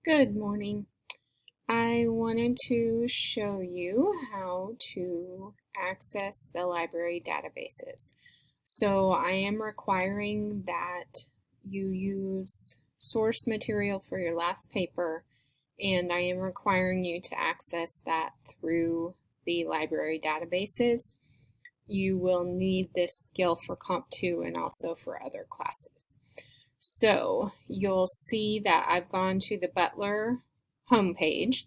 Good morning. I wanted to show you how to access the library databases. So I am requiring that you use source material for your last paper, and I am requiring you to access that through the library databases. You will need this skill for Comp 2 and also for other classes. So you'll see that I've gone to the Butler homepage,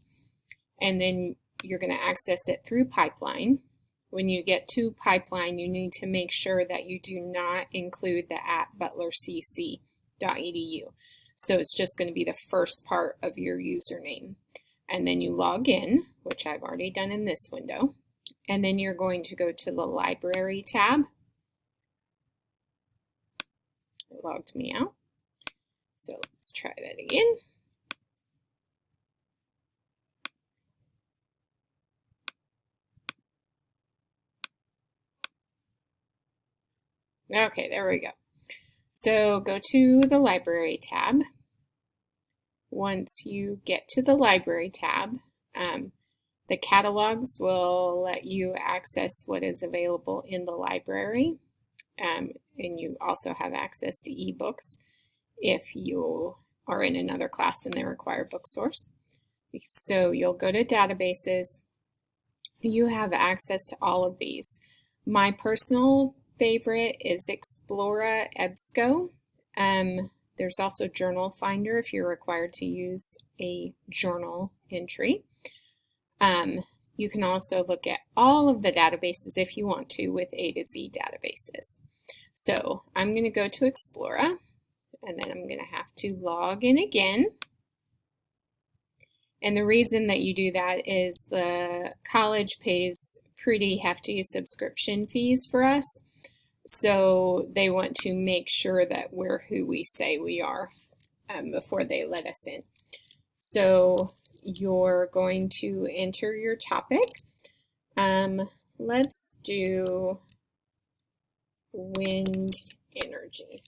and then you're going to access it through Pipeline. When you get to Pipeline, you need to make sure that you do not include the @butlercc.edu. So it's just going to be the first part of your username. And then you log in, which I've already done in this window. And then you're going to go to the Library tab. It logged me out. So let's try that again. Okay, there we go. So go to the Library tab. Once you get to the Library tab, the catalogs will let you access what is available in the library, and you also have access to ebooks if you are in another class and they require book source. So you'll go to databases. You have access to all of these. My personal favorite is Explora EBSCO. There's also Journal Finder if you're required to use a journal entry. You can also look at all of the databases if you want to with A to Z databases. So I'm going to go to Explora, and then I'm going to have to log in again. And the reason that you do that is the college pays pretty hefty subscription fees for us. So they want to make sure that we're who we say we are before they let us in. So you're going to enter your topic. Let's do wind energy.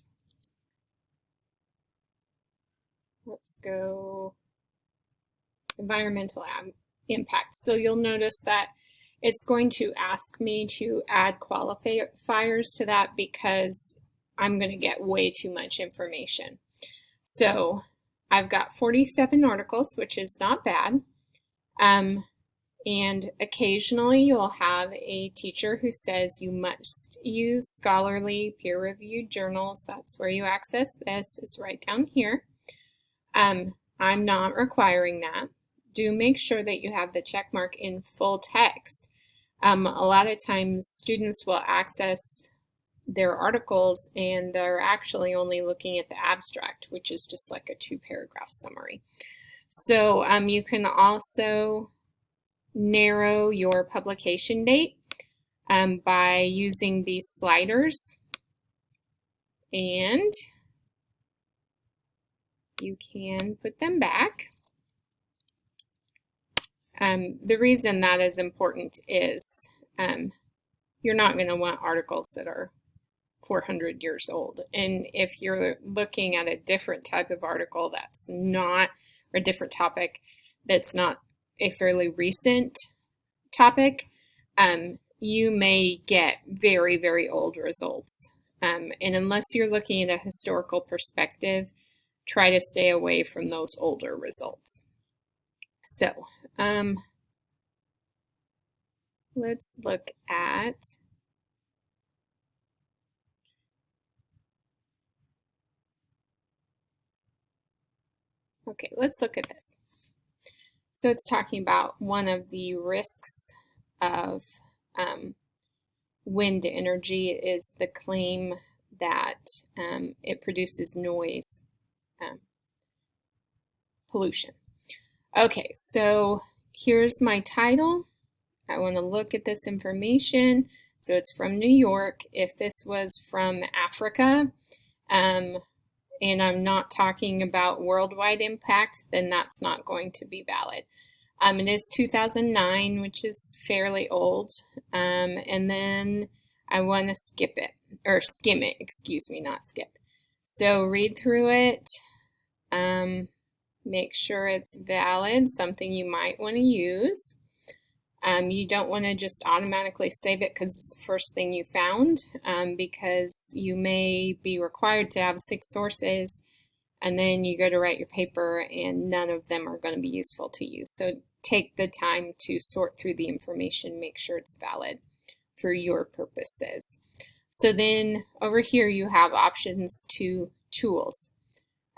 Let's go environmental impact. So you'll notice that it's going to ask me to add qualifiers to that because I'm going to get way too much information. So I've got 47 articles, which is not bad. And occasionally you'll have a teacher who says you must use scholarly peer-reviewed journals. That's where you access this, is right down here. I'm not requiring that. Do make sure that you have the check mark in full text. A lot of times students will access their articles and they're actually only looking at the abstract, which is just like a 2-paragraph summary. So you can also narrow your publication date by using these sliders, and you can put them back. The reason that is important is you're not going to want articles that are 400 years old. And if you're looking at a different type of article that's not, or a different topic that's not a fairly recent topic, you may get very, very old results. And unless you're looking at a historical perspective, try to stay away from those older results. So let's look at let's look at this. So it's talking about one of the risks of wind energy is the claim that it produces noise pollution. Okay, so here's my title. I want to look at this information. So it's from New York. If this was from Africa, and I'm not talking about worldwide impact, then that's not going to be valid. It is 2009, which is fairly old, and then I want to skim it, excuse me, not skip. So read through it. Make sure it's valid, something you might want to use. You don't want to just automatically save it because it's the first thing you found, because you may be required to have 6 sources, and then you go to write your paper and none of them are going to be useful to you. So take the time to sort through the information, make sure it's valid for your purposes. So then over here you have options to tools.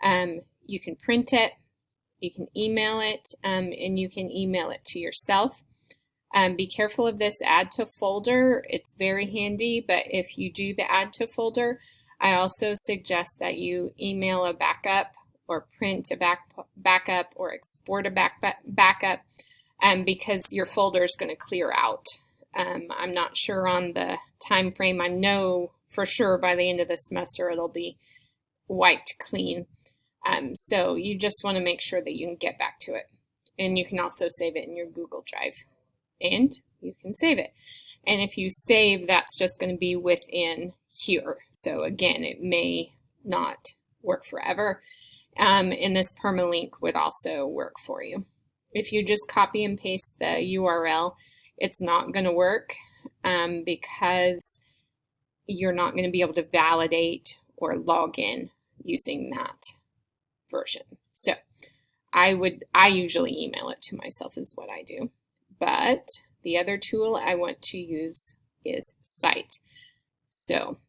You can print it, you can email it, and you can email it to yourself. Be careful of this add to folder. It's very handy, but if you do the add to folder, I also suggest that you email a backup or print a backup or export a backup, because your folder is going to clear out. I'm not sure on the time frame. I know for sure by the end of the semester it'll be wiped clean. So you just want to make sure that you can get back to it. And you can also save it in your Google Drive. And you can save it. And if you save, that's just going to be within here. So again, it may not work forever. And this permalink would also work for you. If you just copy and paste the URL, it's not going to work because you're not going to be able to validate or log in using that version. So I usually email it to myself is what I do. But the other tool I want to use is Cite. So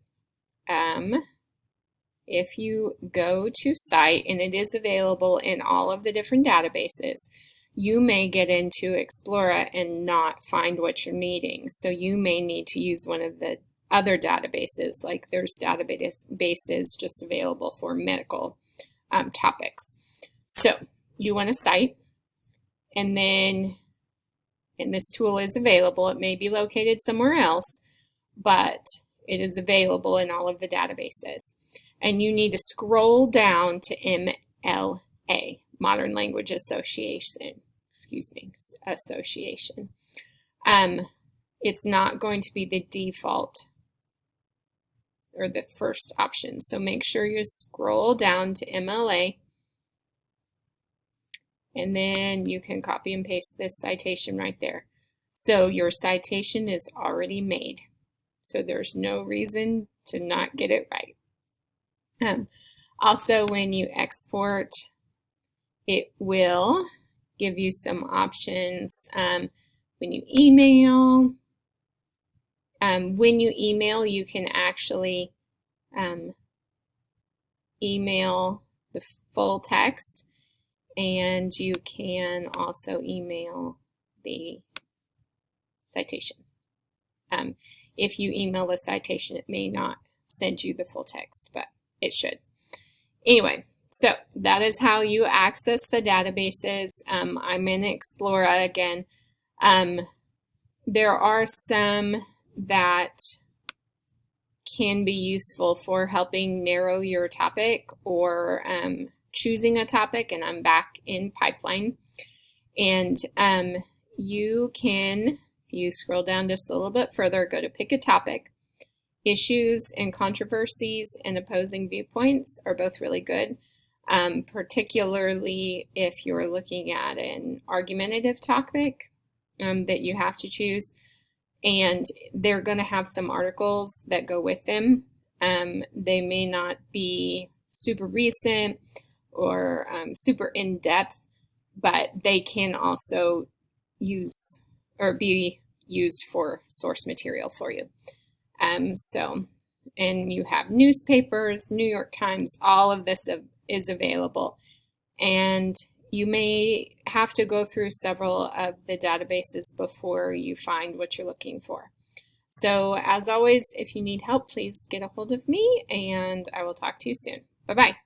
if you go to Cite, and it is available in all of the different databases, you may get into Explorer and not find what you're needing. So you may need to use one of the other databases, like there's databases just available for medical topics. So you want to Cite, and then this tool is available. It may be located somewhere else, but it is available in all of the databases. And you need to scroll down to MLA, Modern Language Association. Association. It's not going to be the default or the first option. So make sure you scroll down to MLA, and then you can copy and paste this citation right there. So your citation is already made. So there's no reason to not get it right. Also, when you export, it will give you some options. When you email, you can actually email the full text, and you can also email the citation. If you email the citation, it may not send you the full text, but it should. Anyway, so that is how you access the databases. I'm in Explorer again. There are some that can be useful for helping narrow your topic or choosing a topic, and I'm back in Pipeline. And you can, if you scroll down just a little bit further, go to pick a topic. Issues and controversies and opposing viewpoints are both really good, particularly if you're looking at an argumentative topic that you have to choose. And they're going to have some articles that go with them. They may not be super recent or super in-depth, but they can also use or be used for source material for you. And you have newspapers, New York Times, all of this is available. And you may have to go through several of the databases before you find what you're looking for. So as always, if you need help, please get a hold of me, and I will talk to you soon. Bye-bye.